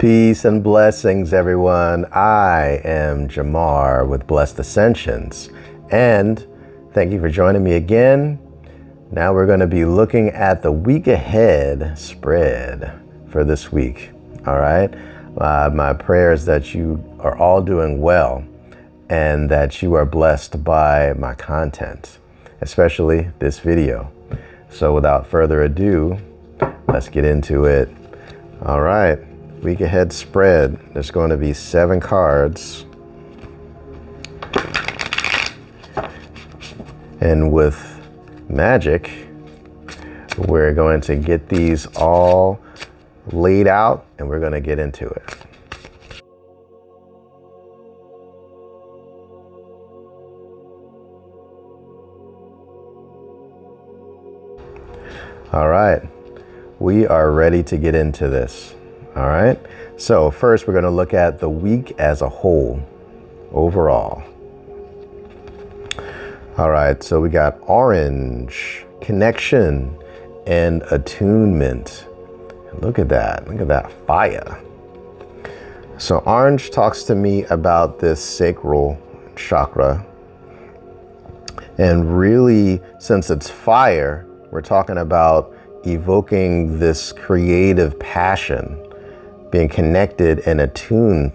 Peace and blessings, everyone. I am Jamar with Blessed Ascensions, and thank you for joining me again. Now we're going to be looking at the week ahead spread for this week. All right. My prayer is that you are all doing well and that you are blessed by my content, especially this video. So without further ado, let's get into it. All right. Week ahead spread. There's going to be 7 cards. And with magic, we're going to get these all laid out and we're going to get into it. All right. We are ready to get into this. All right. So first, we're going to look at the week as a whole, overall. All right. So we got orange, connection, and attunement. Look at that. Look at that fire. So orange talks to me about this sacral chakra. And really, since it's fire, we're talking about evoking this creative passion, being connected and attuned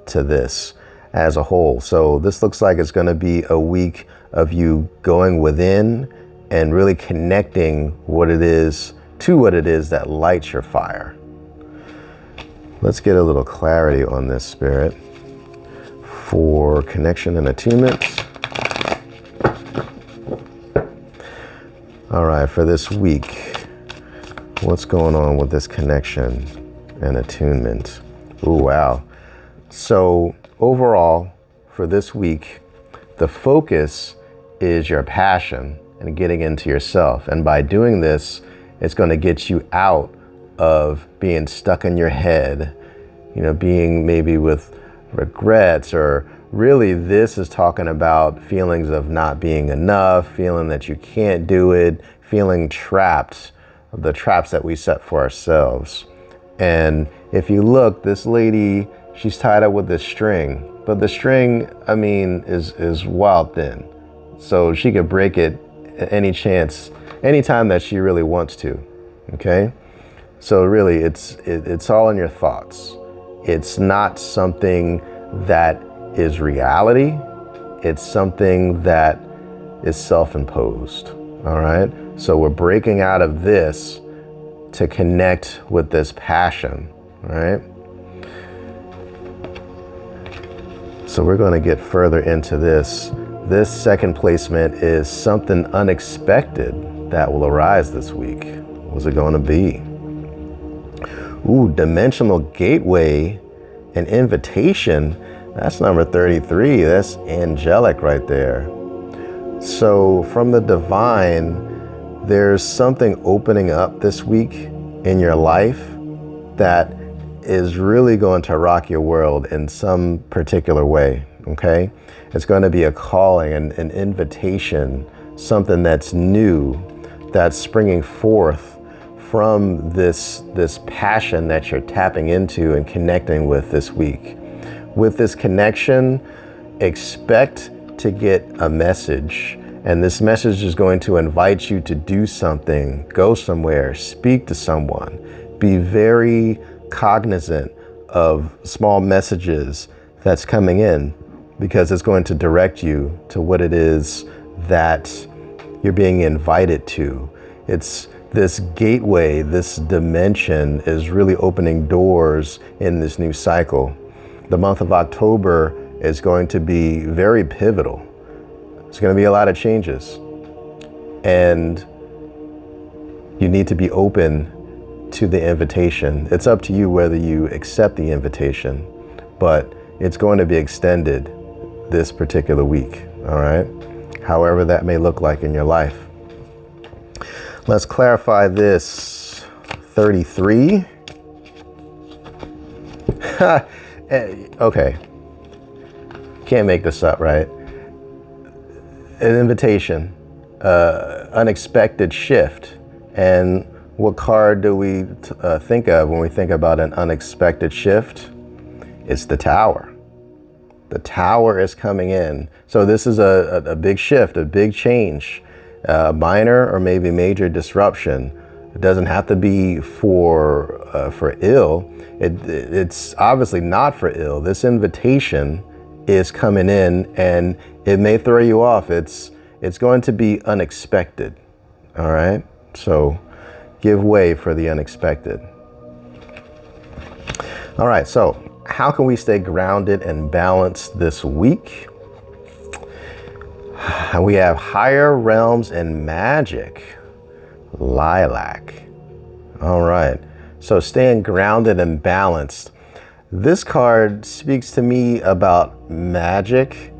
to this as a whole. So this looks like it's going to be a week of you going within and really connecting what it is to what it is that lights your fire. Let's get a little clarity on this, Spirit, for connection and attunement. All right, for this week, what's going on with this connection and attunement? Ooh, wow. So overall, for this week, the focus is your passion and getting into yourself. And by doing this, it's going to get you out of being stuck in your head, being maybe with regrets, or really this is talking about feelings of not being enough, feeling that you can't do it, feeling trapped, the traps that we set for ourselves. And if you look, this lady, she's tied up with this string, but the string, is wild thin. So she could break it at any chance, anytime that she really wants to. Okay. So really it's all in your thoughts. It's not something that is reality. It's something that is self-imposed. All right. So we're breaking out of this to connect with this passion, right? So we're going to get further into this. This second placement is something unexpected that will arise this week. What's it going to be? Ooh, dimensional gateway and invitation. That's number 33. That's angelic right there. So from the divine, there's something opening up this week in your life that is really going to rock your world in some particular way, okay? It's going to be a calling, an invitation, something that's new, that's springing forth from this passion that you're tapping into and connecting with this week. With this connection, expect to get a message. And this message is going to invite you to do something, go somewhere, speak to someone. Be very cognizant of small messages that's coming in, because it's going to direct you to what it is that you're being invited to. It's this gateway, this dimension is really opening doors in this new cycle. The month of October is going to be very pivotal. There's going to be a lot of changes, and you need to be open to the invitation. It's up to you whether you accept the invitation, but it's going to be extended this particular week, all right? However that may look like in your life. Let's clarify this. 33. Okay. Can't make this up, right? An invitation, unexpected shift. And What card do we think of when we think about an unexpected shift? It's the Tower. The Tower is coming in. So this is a big shift, a big change, minor or maybe major disruption. It doesn't have to be for ill. It's obviously not for ill. This invitation is coming in, and it may throw you off. It's going to be unexpected. All right. So give way for the unexpected. All right. So how can we stay grounded and balanced this week? We have higher realms and magic. Lilac. All right. So staying grounded and balanced. This card speaks to me about magic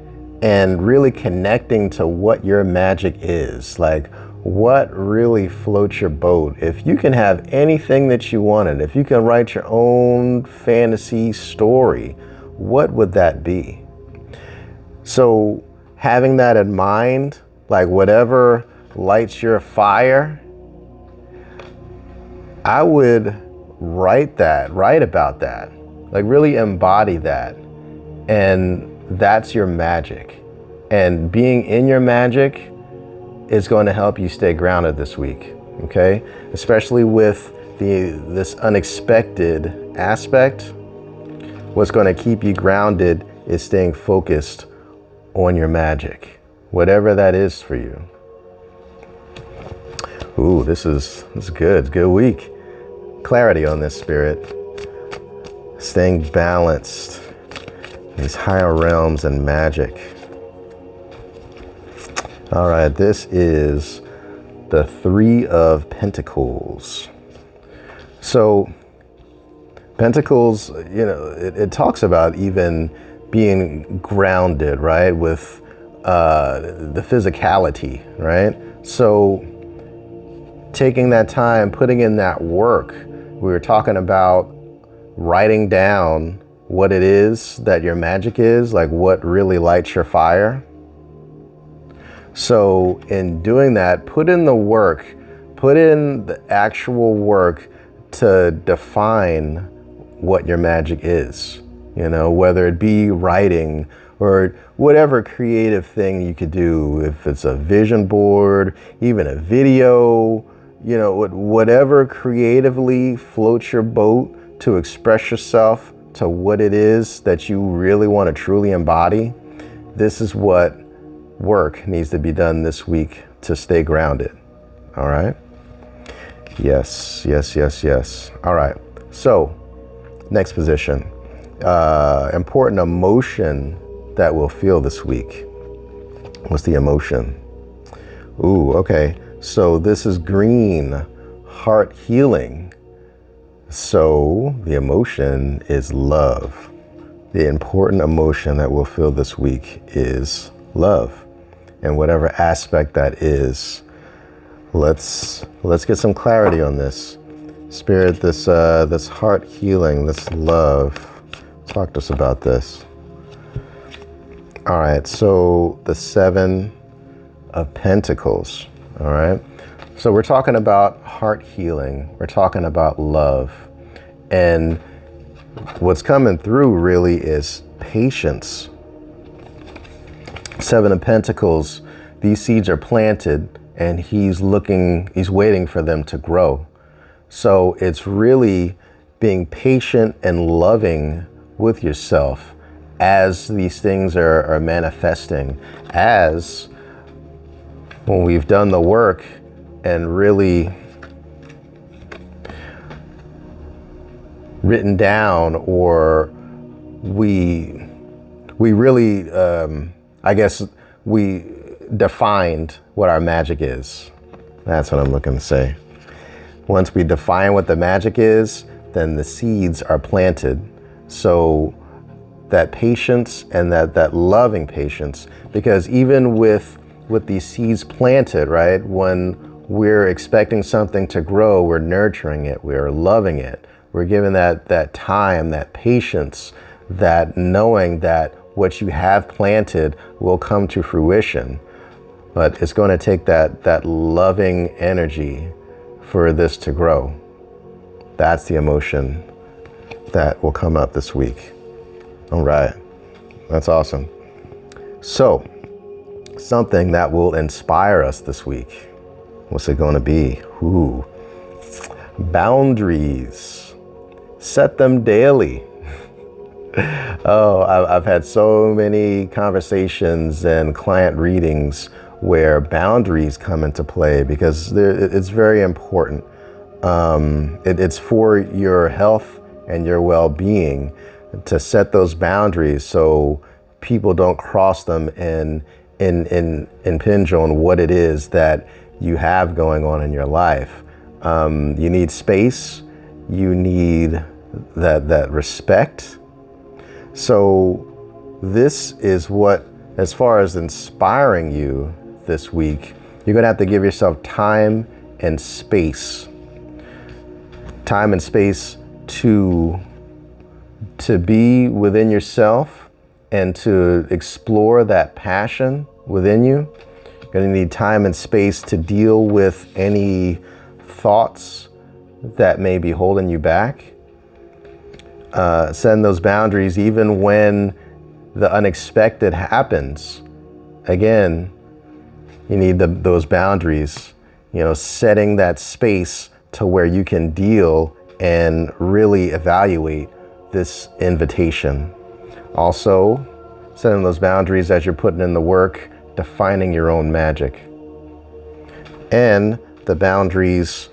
and really connecting to what your magic is. Like, what really floats your boat. If you can have anything that you wanted, if you can write your own fantasy story, what would that be? So having that in mind, like whatever lights your fire, I would write about that, like really embody that. And that's your magic. And being in your magic is going to help you stay grounded this week, okay? Especially with this unexpected aspect. What's going to keep you grounded is staying focused on your magic, whatever that is for you. Ooh, this is good. It's a good week. Clarity on this, Spirit. Staying balanced. These higher realms and magic. All right, this is the Three of Pentacles. So Pentacles, it talks about even being grounded, right? With the physicality, right? So taking that time, putting in that work. We were talking about writing down what it is that your magic is, like what really lights your fire. So in doing that, put in the work, put in the actual work to define what your magic is, whether it be writing or whatever creative thing you could do. If it's a vision board, even a video, whatever creatively floats your boat to express yourself to what it is that you really want to truly embody. This is what work needs to be done this week to stay grounded. All right. Yes. All right. So next position, important emotion that we'll feel this week. What's the emotion? Ooh, okay. So this is green, heart healing. So the emotion is love. The important emotion that we'll feel this week is love. And whatever aspect that is, let's get some clarity on this. Spirit, this heart healing, this love. Talk to us about this. All right, so the Seven of Pentacles. All right. So we're talking about heart healing. We're talking about love. And what's coming through really is patience. Seven of Pentacles, these seeds are planted and he's waiting for them to grow. So it's really being patient and loving with yourself as these things are manifesting, as when we've done the work and really written down, or we really, we defined what our magic is. That's what I'm looking to say. Once we define what the magic is, then the seeds are planted. So that patience and that loving patience, because even with these seeds planted, right, when we're expecting something to grow, we're nurturing it, we're loving it, we're giving that time, that patience, that knowing that what you have planted will come to fruition. But it's going to take that loving energy for this to grow. That's the emotion that will come up this week. All right. That's awesome. So, something that will inspire us this week. What's it going to be? Ooh. Boundaries. Set them daily. Oh, I've had so many conversations and client readings where boundaries come into play because it's very important. It's for your health and your well-being to set those boundaries so people don't cross them and impinge on what it is that you have going on in your life. You need space. You need that respect. So this is what, as far as inspiring you this week, you're going to have to give yourself time and space. Time and space to be within yourself and to explore that passion within you. You're going to need time and space to deal with any thoughts that may be holding you back. Setting those boundaries even when the unexpected happens. Again, you need those boundaries, setting that space to where you can deal and really evaluate this invitation. Also, setting those boundaries as you're putting in the work, defining your own magic. And the boundaries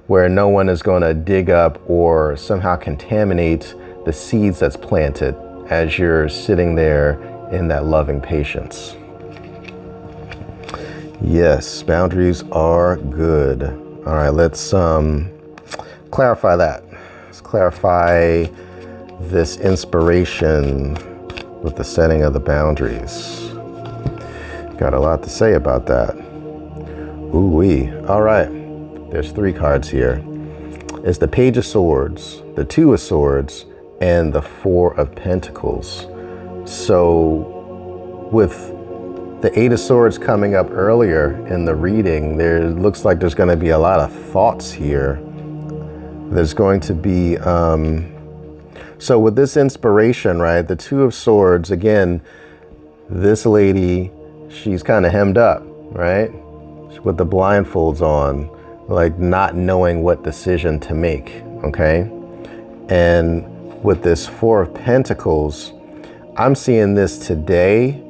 where no one is going to dig up or somehow contaminate the seeds that's planted as you're sitting there in that loving patience. Yes, boundaries are good. All right, let's clarify that. Let's clarify this inspiration with the setting of the boundaries. Got a lot to say about that. Ooh-wee. All right. There's 3 cards here. It's the Page of Swords, the 2 of Swords, and the 4 of Pentacles. So with the 8 of Swords coming up earlier in the reading, there looks like there's going to be a lot of thoughts here. There's going to be, so with this inspiration, right, the 2 of Swords, again, this lady, she's kind of hemmed up, right, with the blindfolds on, like not knowing what decision to make, okay? And with this 4 of Pentacles, I'm seeing this today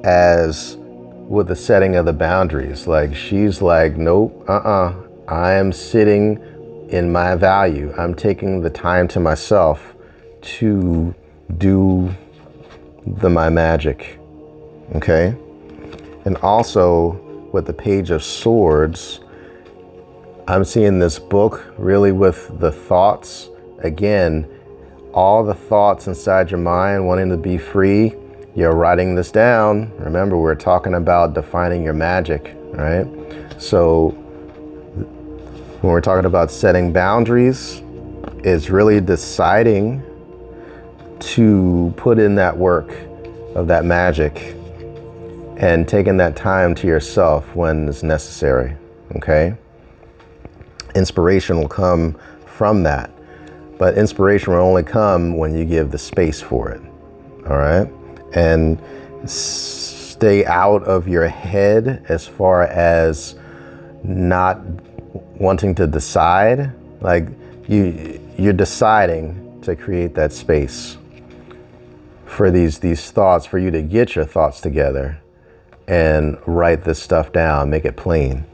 as with the setting of the boundaries. Like she's like, nope, I am sitting in my value. I'm taking the time to myself to do my magic, okay? And also with the Page of Swords, I'm seeing this book really with the thoughts. Again, all the thoughts inside your mind wanting to be free, you're writing this down. Remember, we're talking about defining your magic, right? So when we're talking about setting boundaries, it's really deciding to put in that work of that magic and taking that time to yourself when it's necessary, okay? Inspiration will come from that, but inspiration will only come when you give the space for it, all right? And stay out of your head as far as not wanting to decide. Like you're deciding to create that space for these thoughts, for you to get your thoughts together and write this stuff down, make it plain.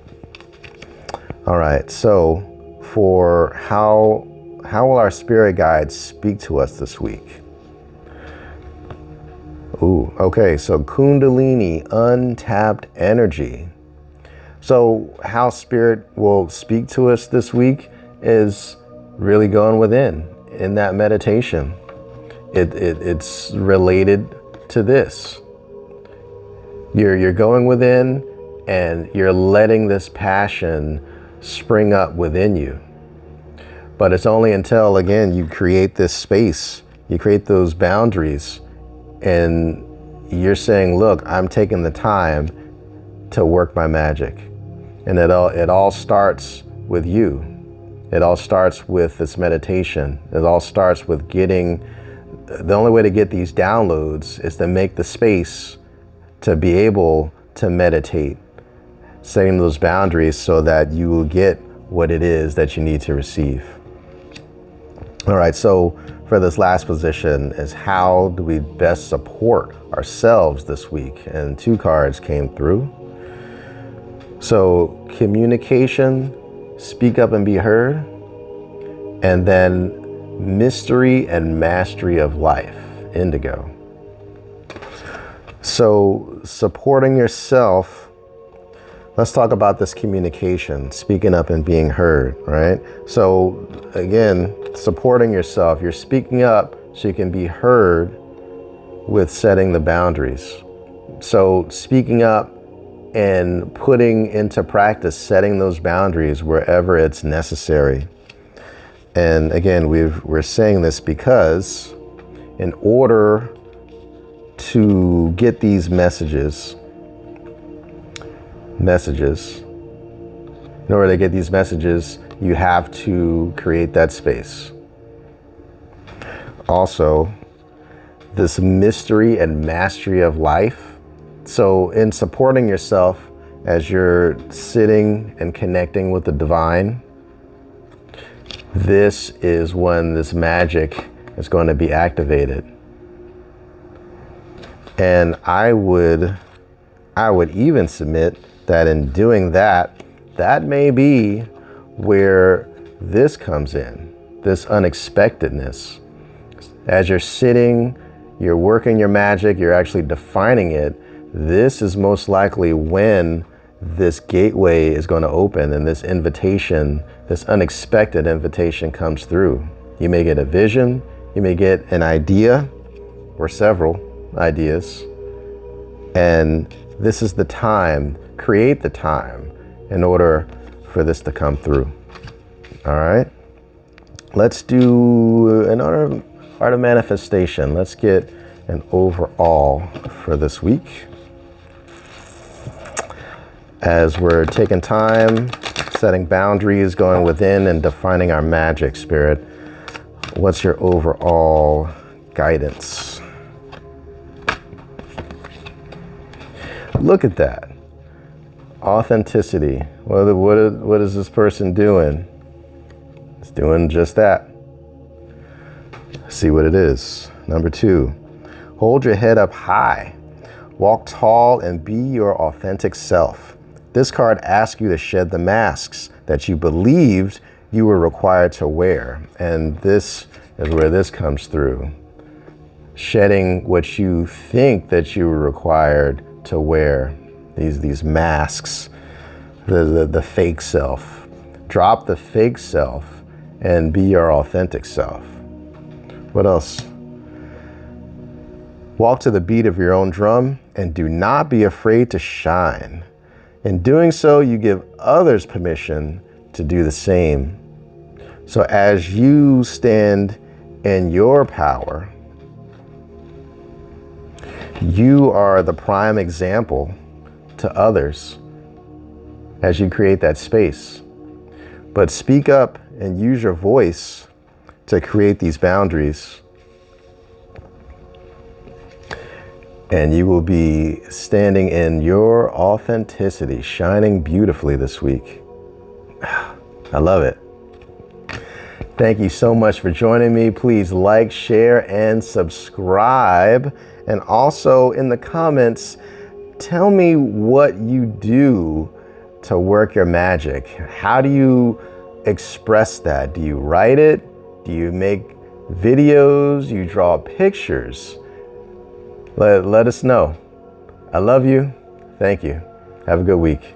All right, so for how will our spirit guides speak to us this week? Ooh, okay, so Kundalini, untapped energy. So how spirit will speak to us this week is really going within in that meditation. It's related to this. You're going within and you're letting this passion spring up within you. But it's only until, again, you create this space, you create those boundaries, and you're saying, look, I'm taking the time to work my magic. And it all starts with you. It all starts with this meditation. It all starts with the only way to get these downloads is to make the space to be able to meditate, setting those boundaries so that you will get what it is that you need to receive. All right, so for this last position is how do we best support ourselves this week? And 2 cards came through. So communication, speak up and be heard, and then mystery and mastery of life, indigo. So supporting yourself, let's talk about this communication, speaking up and being heard, right? So again, supporting yourself, you're speaking up so you can be heard with setting the boundaries. So speaking up and putting into practice, setting those boundaries wherever it's necessary. And again, we're saying this because in order to get these messages, in order to get these messages, you have to create that space. Also, this mystery and mastery of life. So in supporting yourself as you're sitting and connecting with the divine, this is when this magic is going to be activated. And I would even submit that in doing that, that may be where this comes in, this unexpectedness. As you're sitting, you're working your magic, you're actually defining it. This is most likely when this gateway is going to open and this invitation, this unexpected invitation comes through. You may get a vision, you may get an idea or several ideas. And this is the time, create the time in order for this to come through. All right. Let's do an art of manifestation. Let's get an overall for this week. As we're taking time, setting boundaries, going within and defining our magic, Spirit, what's your overall guidance? Look at that. Authenticity. What is this person doing? It's doing just that. See what it is. Number 2, hold your head up high. Walk tall and be your authentic self. This card asks you to shed the masks that you believed you were required to wear. And this is where this comes through. Shedding what you think that you were required to wear. These masks, the fake self. Drop the fake self and be your authentic self. What else? Walk to the beat of your own drum and do not be afraid to shine. In doing so, you give others permission to do the same. So as you stand in your power, you are the prime example to others as you create that space. But speak up and use your voice to create these boundaries. And you will be standing in your authenticity, shining beautifully this week. I love it. Thank you so much for joining me. Please like, share, and subscribe. And also in the comments, tell me what you do to work your magic. How do you express that? Do you write it? Do you make videos? You draw pictures? Let us know. I love you. Thank you. Have a good week.